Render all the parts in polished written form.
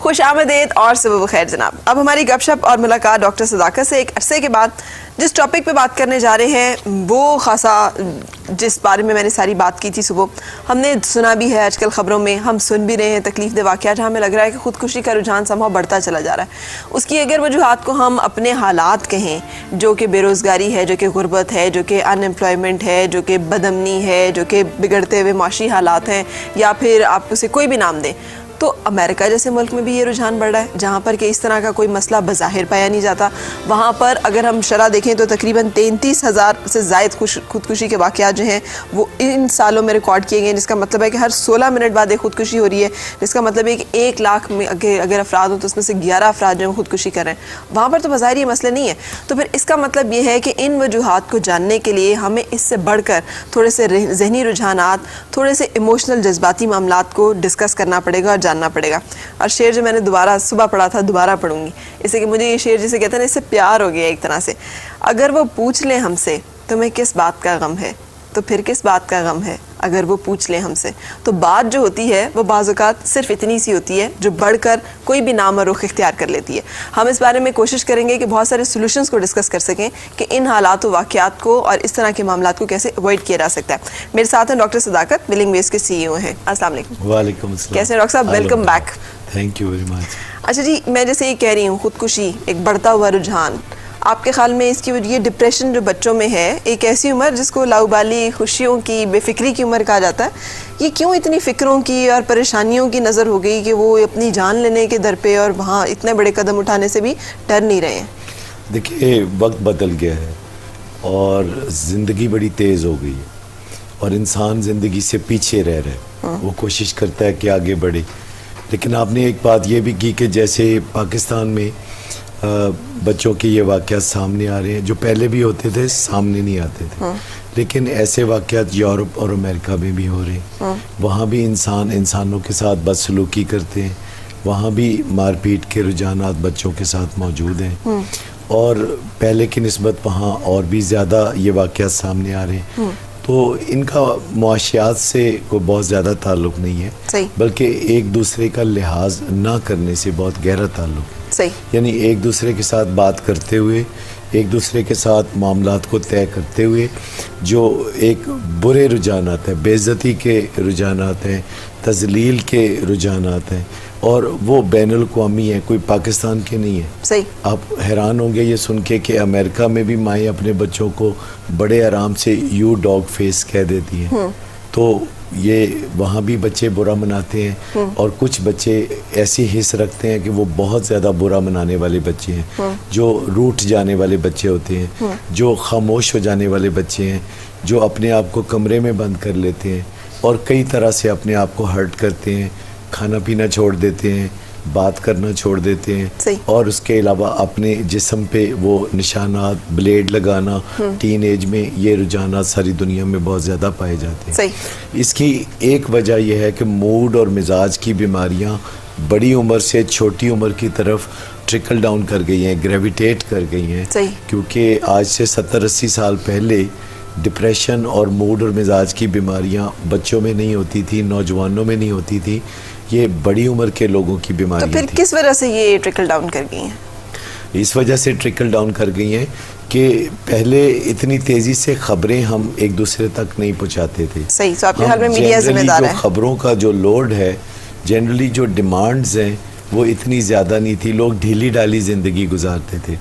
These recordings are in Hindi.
खुशामदीद और सुबह खैर जनाब। अब हमारी गपशप और मुलाकात डॉक्टर सदाकत से एक अरसे के बाद जिस टॉपिक पे बात करने जा रहे हैं वो खासा जिस बारे में मैंने सारी बात की थी सुबह, हमने सुना भी है, आजकल ख़बरों में हम सुन भी रहे हैं तकलीफ दे वाक़या जहाँ हमें लग रहा है कि ख़ुदकुशी का रुझान संभव बढ़ता चला जा रहा है। उसकी अगर वजूहात को हम अपने हालात कहें, जो कि बेरोज़गारी है, जो कि गुर्बत है, जो कि अनएम्प्लॉयमेंट है, जो कि बदअमनी है, जो कि बिगड़ते हुए माशी हालात हैं, या फिर आप उसे कोई भी नाम दें, तो अमेरिका जैसे मुल्क में भी ये रुझान बढ़ रहा है जहाँ पर कि इस तरह का कोई मसला बज़ाहिर पाया नहीं जाता। वहाँ पर अगर हम शरह देखें तो तकरीबन 33,000 से ज़ायद खुदकुशी के वाक़यात जो हैं वो इन सालों में रिकॉर्ड किए गए, जिसका मतलब है कि हर 16 मिनट बाद एक खुदकुशी हो रही है, जिसका मतलब है कि 1 लाख में अगर अफराद हो तो उसमें से 11 अफराद जो खुदकुशी कर रहे हैं। वहाँ पर तो बज़ाहिर ये मसले नहीं है। तो फिर इसका मतलब ये है कि इन वजूहात को जानने के लिए हमें इससे बढ़कर थोड़े से जहनी रुझानात, थोड़े से इमोशनल जज्बाती मामलात को डिस्कस करना पड़ेगा और जानना पड़ेगा। और शेर जो मैंने दोबारा सुबह पढ़ा था दोबारा पढ़ूंगी, इससे कि मुझे ये शेर जिसे कहते हैं ना, इससे प्यार हो गया एक तरह से। अगर वो पूछ ले हमसे तुम्हें किस बात का गम है, तो फिर किस बात का गम है अगर वो पूछ ले हमसे। तो बात जो होती है वो बाज़-औक़ात सिर्फ इतनी सी होती है जो बढ़कर कोई भी नाम और रुख इख्तियार कर लेती है। हम इस बारे में कोशिश करेंगे कि बहुत सारे सोल्यूशंस को डिस्कस कर सकें कि इन हालात व वाक़यात को और इस तरह के मामलात को कैसे अवॉइड किया जा सकता है। मेरे साथ हैं डॉक्टर सदाकत, विलिंग वेज के CEO हैं। अस्सलाम वालेकुम। वालेकुम अस्सलाम। कैसे डॉक्टर साहब? Welcome back. Thank you very much. अच्छा जी, मैं जैसे ये कह रही हूँ खुदकुशी एक बढ़ता हुआ रुझान, आपके ख्याल में इसकी ये डिप्रेशन जो बच्चों में है, एक ऐसी उम्र जिसको लाउबाली, खुशियों की, बेफिक्री की उम्र कहा जाता है, ये क्यों इतनी फ़िक्रों की और परेशानियों की नज़र हो गई कि वो अपनी जान लेने के दर पे और वहाँ इतने बड़े कदम उठाने से भी डर नहीं रहे हैं? देखिए, वक्त बदल गया है और ज़िंदगी बड़ी तेज़ हो गई है और इंसान ज़िंदगी से पीछे रह रहा है। वो कोशिश करता है कि आगे बढ़े। लेकिन आपने एक बात ये भी की कि जैसे पाकिस्तान में बच्चों के ये वाक़यात सामने आ रहे हैं, जो पहले भी होते थे सामने नहीं आते थे, लेकिन ऐसे वाक़यात यूरोप और अमेरिका में भी हो रहे हैं। वहाँ भी इंसानों के साथ बदसलूकी करते हैं, वहाँ भी मारपीट के रुझानात बच्चों के साथ मौजूद हैं और पहले की निस्बत वहाँ और भी ज़्यादा ये वाक़यात सामने आ रहे हैं। तो इनका मुआशियात से कोई बहुत ज़्यादा ताल्लुक़ नहीं है, बल्कि एक दूसरे का लिहाज ना करने से बहुत गहरा ताल्लुक़ है। यानी एक दूसरे के साथ बात करते हुए, एक दूसरे के साथ मामलात को तय करते हुए जो एक बुरे रुझानात हैं, बेइज्जती के रुझानात हैं, तज़लील के रुझानात हैं, और वो बैनुल अक़वामी है, कोई पाकिस्तान के नहीं है। सही। आप हैरान होंगे ये सुन के कि अमेरिका में भी माएँ अपने बच्चों को बड़े आराम से यू डॉग फेस कह देती हैं। तो ये वहाँ भी बच्चे बुरा मनाते हैं और कुछ बच्चे ऐसी हिस्स रखते हैं कि वो बहुत ज़्यादा बुरा मनाने वाले बच्चे हैं, जो रूठ जाने वाले बच्चे होते हैं, जो खामोश हो जाने वाले बच्चे हैं, जो अपने आप को कमरे में बंद कर लेते हैं और कई तरह से अपने आप को हर्ट करते हैं, खाना पीना छोड़ देते हैं, बात करना छोड़ देते हैं और उसके अलावा अपने जिस्म पे वो निशानात, ब्लेड लगाना, टीन एज में ये रुझानात सारी दुनिया में बहुत ज़्यादा पाए जाते हैं। इसकी एक वजह यह है कि मूड और मिजाज की बीमारियां बड़ी उम्र से छोटी उम्र की तरफ ट्रिकल डाउन कर गई हैं, ग्रेविटेट कर गई हैं, क्योंकि आज से 70-80 साल पहले डिप्रेशन और मूड और मिजाज की बीमारियां बच्चों में नहीं होती थी, नौजवानों में नहीं होती थी, ये बड़ी उम्र के लोगों की बीमारी। तो फिर किस वजह से ये ट्रिकल डाउन कर गई हैं? इस वजह से ट्रिकल डाउन कर गई हैं कि पहले इतनी तेज़ी से खबरें हम एक दूसरे तक नहीं पहुंचाते थे। सही। तो आपके ख्याल में मीडिया जिम्मेदार है? खबरों का जो लोड है, जनरली जो डिमांड्स हैं वो इतनी ज़्यादा नहीं थी, लोग ढीली ढाली ज़िंदगी गुजारते थे।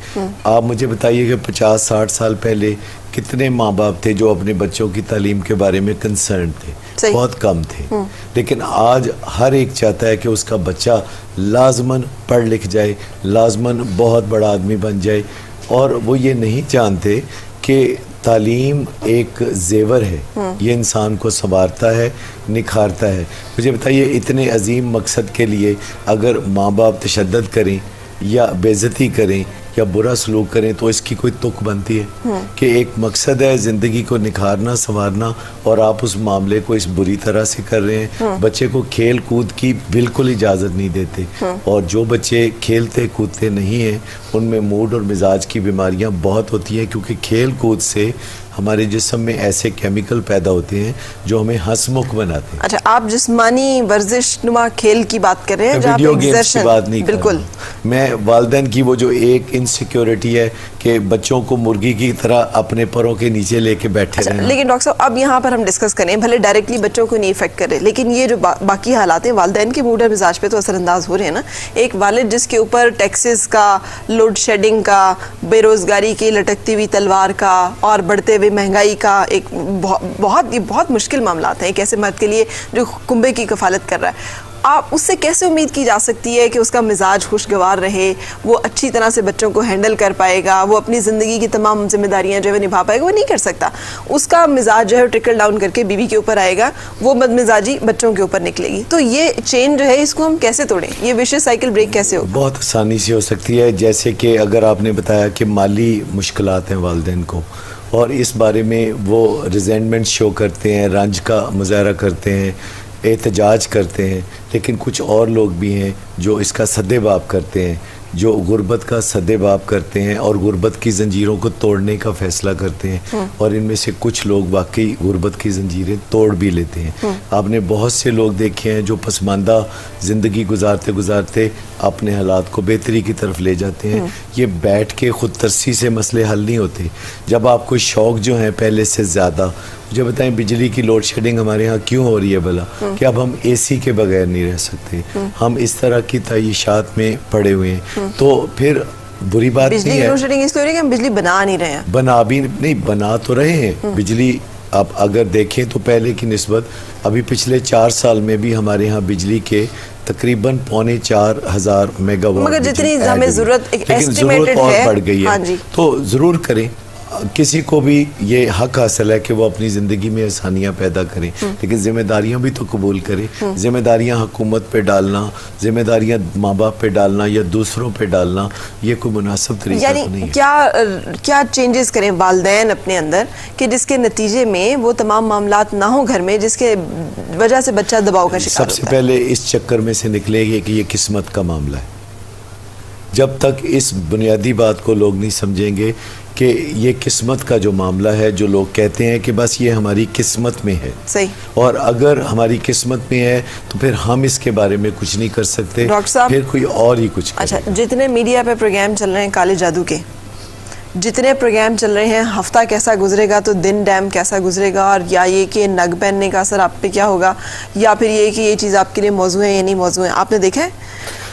आप मुझे बताइए कि 50-60 साल पहले कितने माँ बाप थे जो अपने बच्चों की तालीम के बारे में कंसर्न थे? बहुत कम थे। लेकिन आज हर एक चाहता है कि उसका बच्चा लाजमन पढ़ लिख जाए, लाजमन बहुत बड़ा आदमी बन जाए, और वो ये नहीं जानते कि तालीम एक जेवर है, ये इंसान को संवारता है, निखारता है। मुझे बताइए, इतने अजीम मकसद के लिए अगर माँ बाप तशद्दुद करें या बेइज्जती करें या बुरा सलूक करें तो इसकी कोई तुक बनती है कि एक मकसद है ज़िंदगी को निखारना, संवारना, और आप उस मामले को इस बुरी तरह से कर रहे हैं। बच्चे को खेल कूद की बिल्कुल इजाज़त नहीं देते, और जो बच्चे खेलते कूदते नहीं हैं उनमें मूड और मिजाज की बीमारियां बहुत होती हैं, क्योंकि खेल कूद से हमारे जिस्म में ऐसे केमिकल पैदा होते हैं जो हमें हंसमुख बनाते हैं। अच्छा, आप जिस्मानी वर्जिश नुमा खेल की बात कर रहे हैं, जहाँ वीडियो पे गेम्स की exertion, बात नहीं कर बिल्कुल। रहा। मैं वालिदैन की वो जो एक इनसिक्योरिटी है कि बच्चों को मुर्गी की तरह अपने परों के नीचे लेके बैठे अच्छा, रहना। लेकिन डॉक्टर साहब अब यहाँ पर हम डिस्कस करें, भले डायरेक्टली बच्चों को नहीं इफेक्ट करे, लेकिन ये जो बाकी हालात हैं वालिदैन के मूड और मिजाज पे तो असरअंदाज हो रहे हैं ना। एक वालिद जिसके ऊपर टैक्सेस का, लोड शेडिंग का, बेरोजगारी की लटकती हुई तलवार का और बढ़ते हुए महंगाई का एक बहुत मुश्किल मामला है एक ऐसे मर्द के लिए जो कुंबे की कफालत कर रहा है। आप उससे कैसे उम्मीद की जा सकती है कि उसका मिजाज खुशगवार रहे, वो अच्छी तरह से बच्चों को हैंडल कर पाएगा, वो अपनी ज़िंदगी की तमाम जिम्मेदारियां जो है निभा पाएगा? वो नहीं कर सकता। उसका मिजाज जो है ट्रिकल डाउन करके बीवी के ऊपर आएगा, वो बदमिजाजी बच्चों के ऊपर निकलेगी। तो ये चेन जो है इसको हम कैसे तोड़ें? ये विशेष साइकिल ब्रेक कैसे हो? बहुत आसानी से हो सकती है। जैसे कि अगर आपने बताया कि माली मुश्किलात हैं वालिदैन को, और इस बारे में वो रिजेंटमेंट शो करते हैं, रंज का मुजाहरा करते हैं, एहतजाज करते हैं, लेकिन कुछ और लोग भी हैं जो इसका सद्देबाब करते हैं, जो गुर्बत का सद्देबाब करते हैं और गुर्बत की जंजीरों को तोड़ने का फैसला करते हैं। और इनमें से कुछ लोग वाकई गुर्बत की जंजीरें तोड़ भी लेते हैं। आपने बहुत से लोग देखे हैं जो पसमानदा ज़िंदगी गुजारते गुजारते अपने हालात को बेहतरी की तरफ ले जाते हैं। ये बैठ के खुद तरसी से मसले हल नहीं होते। जब आपको शौक़ जो हैं पहले से ज़्यादा, मुझे बताएं बिजली की लोड शेडिंग हमारे यहाँ क्यों हो रही है भला? कि अब हम एसी के बगैर नहीं रह सकते, हम इस तरह की तयशात में पड़े हुए हैं। तो फिर बुरी बात नहीं है। लोड शेडिंग इसलिए हो रही है कि हम बिजली बना नहीं रहे हैं। बना भी नहीं, बना तो रहे हैं बिजली। अब अगर देखें तो पहले की निस्बत अभी पिछले 4 साल में भी हमारे यहाँ बिजली के तकरीबन 4,500 मेगावाट, मगर जितनी हमें जरूरत लेकिन ज़रूरत और बढ़ गई है। हाँ जी। तो ज़रूर करें। किसी को भी ये हक हासिल है कि वो अपनी ज़िंदगी में आसानियाँ पैदा करें, लेकिन जिम्मेदारियाँ भी तो कबूल करें। जिम्मेदारियाँ हुकूमत पे डालना, जिम्मेदारियाँ माँ बाप पे डालना या दूसरों पे डालना, ये कोई मुनासिब तरीका तो नहीं है। क्या चेंजेस करें वालिदैन अपने अंदर कि जिसके नतीजे में वो तमाम मामलात ना हो घर में, जिसके वजह से बच्चा दबाव का शिकार होता है? सबसे पहले इस चक्कर में से निकलेगी कि ये किस्मत का मामला है। जब तक इस बुनियादी बात को लोग नहीं समझेंगे कि ये किस्मत का जो मामला है, जो लोग कहते हैं कि बस ये हमारी किस्मत में है, सही, और अगर हमारी किस्मत में है तो फिर हम इसके बारे में कुछ नहीं कर सकते, डॉक्टर साहब फिर कोई और ही कुछ अच्छा, करेगा। जितने मीडिया पे प्रोग्राम चल रहे हैं काले जादू के, जितने प्रोग्राम चल रहे हैं हफ्ता कैसा गुजरेगा तो दिन डैम कैसा गुजरेगा, और या ये कि नग पहनने का असर आप पे क्या होगा, या फिर ये कि ये चीज़ आपके लिए मौजू है या नहीं मौजू है, आपने देखा है?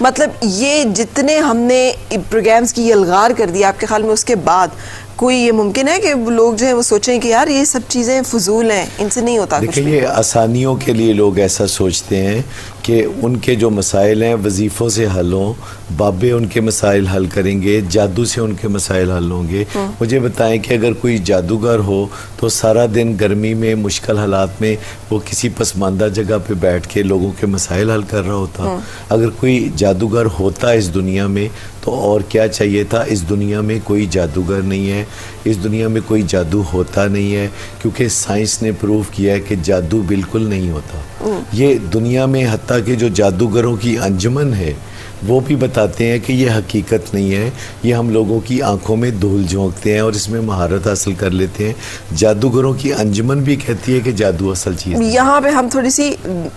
मतलब ये जितने हमने प्रोग्राम्स की यलगार कर दी, आपके ख्याल में उसके बाद कोई ये मुमकिन है कि लोग जो है वो सोचें कि यार ये सब चीज़ें फजूल हैं, इनसे नहीं होता कुछ? देखिए, ये आसानियों के लिए लोग ऐसा सोचते हैं कि उनके जो मसाइल हैं वजीफ़ों से हल हों, बाबे उनके मसाइल हल करेंगे, जादू से उनके मसाइल हल होंगे। मुझे बताएं कि अगर कोई जादूगर हो तो सारा दिन गर्मी में मुश्किल हालात में वो किसी पसमानदा जगह पे बैठ के लोगों के मसाइल हल कर रहा होता। अगर कोई जादूगर होता इस दुनिया में तो और क्या चाहिए था? इस दुनिया में कोई जादूगर नहीं है, इस दुनिया में कोई जादू होता नहीं है, क्योंकि साइंस ने प्रूव किया है कि जादू बिल्कुल नहीं होता। ये दुनिया में हत्ता कि जो जादूगरों की अंजुमन है वो भी बताते हैं कि ये हकीकत नहीं है, ये हम लोगों की आंखों में धूल झोंकते हैं और इसमें महारत हासिल कर लेते हैं। जादूगरों की अंजुमन भी कहती है कि जादू असल चीज़ है। यहाँ पे हम थोड़ी सी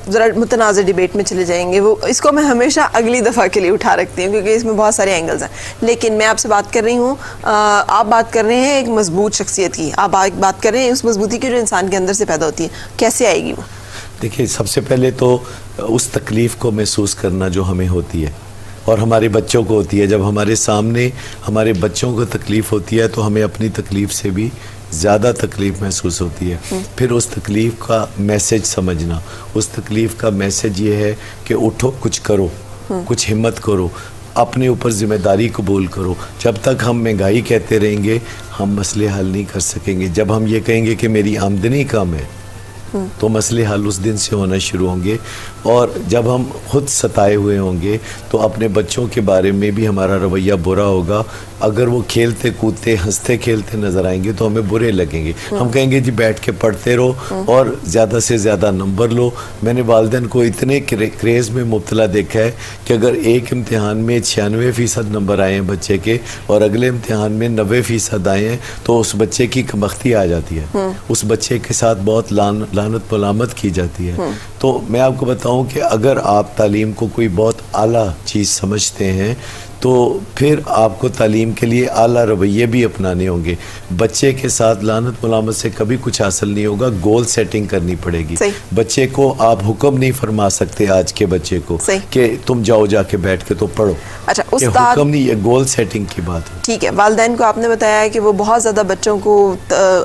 ज़रा मुतनाज़ डिबेट में चले जाएंगे, वो इसको मैं हमेशा अगली दफ़ा के लिए उठा रखती हूँ क्योंकि इसमें बहुत सारे एंगल्स हैं। लेकिन मैं आपसे बात कर रही हूँ, आप बात कर रहे हैं एक मजबूत शख्सियत की, आप बात कर रहे हैं उस मजबूती की जो इंसान के अंदर से पैदा होती है, कैसे आएगी वो? देखिए, सबसे पहले तो उस तकलीफ़ को महसूस करना जो हमें होती है और हमारे बच्चों को होती है। जब हमारे सामने हमारे बच्चों को तकलीफ़ होती है तो हमें अपनी तकलीफ़ से भी ज़्यादा तकलीफ़ महसूस होती है। फिर उस तकलीफ़ का मैसेज समझना, उस तकलीफ़ का मैसेज ये है कि उठो, कुछ करो, कुछ हिम्मत करो, अपने ऊपर ज़िम्मेदारी कबूल करो। जब तक हम महंगाई कहते रहेंगे हम मसले हल नहीं कर सकेंगे। जब हम ये कहेंगे कि मेरी आमदनी कम है तो मसले हल उस दिन से होना शुरू होंगे। और जब हम खुद सताए हुए होंगे तो अपने बच्चों के बारे में भी हमारा रवैया बुरा होगा अगर वो खेलते कूदते हंसते खेलते नजर आएंगे तो हमें बुरे लगेंगे। हम कहेंगे जी बैठ के पढ़ते रहो और ज़्यादा से ज़्यादा नंबर लो। मैंने वालिदैन को इतने क्रेज़ में मुब्तला देखा है कि अगर एक इम्तिहान में 96% नंबर आए हैं बच्चे के और अगले इम्तिहान में 90% आए हैं तो उस बच्चे की कमख्ती आ जाती है, उस बच्चे के साथ बहुत लानत मलामत की जाती है। तो मैं आपको बताऊं कि अगर आप तालीम को कोई बहुत आला चीज़ समझते हैं तो फिर आपको तालीम के लिए आला रवैये भी अपनाने होंगे। बच्चे के साथ लानत मुलामत से कभी कुछ हासिल नहीं होगा, गोल सेटिंग करनी पड़ेगी। बच्चे को आप हुक्म नहीं फरमा सकते आज के बच्चे को कि तुम जाओ जाके बैठ के तो पढ़ो। अच्छा, उस्ताद हुक्म नहीं, ये गोल सेटिंग की बात है। ठीक है, वालिदैन को आपने बताया कि वो बहुत ज़्यादा बच्चों को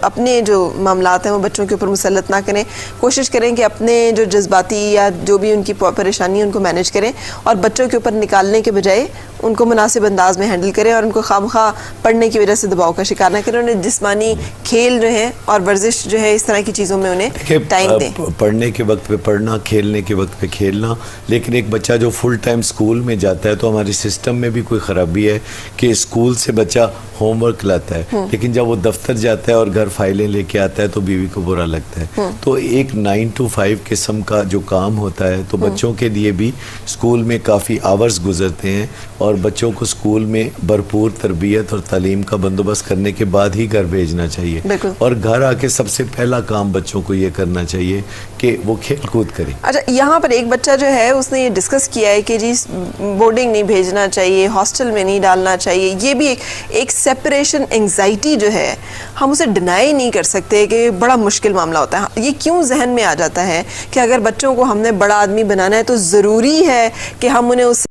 अपने जो मामलात हैं वो बच्चों के ऊपर मुसल्लत ना करें, कोशिश करें कि अपने जो जज्बाती या जो भी उनकी परेशानी है उनको मैनेज करें और बच्चों के ऊपर निकालने के बजाय उनको मुनासिब अंदाज में हैंडल करें और उनको खामखा पढ़ने की वजह से दबाव का शिकार ना करें। उन्हें जिस्मानी खेल जो है और वर्जिश जो है इस तरह की चीज़ों में उन्हें टाइम दें। पढ़ने के वक्त पे पढ़ना, खेलने के वक्त पे खेलना। लेकिन एक बच्चा जो फुल टाइम स्कूल में जाता है तो हमारे सिस्टम में भी कोई ख़राबी है कि स्कूल से बच्चा होमवर्क लाता है लेकिन जब वो दफ्तर जाता है और घर फाइलें लेके आता है तो बीवी को बुरा लगता है। तो एक 9 to 5 किस्म का जो काम होता है तो बच्चों के लिए भी स्कूल में काफ़ी आवर्स गुजरते हैं और बच्चों को स्कूल में भरपूर तरबियत और तालीम का बंदोबस्त करने के बाद ही घर भेजना चाहिए। और घर आके सबसे पहला काम बच्चों को ये करना चाहिए कि वो खेल कूद करें। अच्छा, यहाँ पर एक बच्चा जो है उसने ये डिस्कस किया है कि जी बोर्डिंग नहीं भेजना चाहिए, हॉस्टल में नहीं डालना चाहिए। ये भी एक सेपरेशन एंजाइटी जो है हम उसे डिनाई नहीं कर सकते कि बड़ा मुश्किल मामला होता है। ये क्यों जहन में आ जाता है कि अगर बच्चों को हमने बड़ा आदमी बनाना है तो ज़रूरी है कि हम उन्हें उस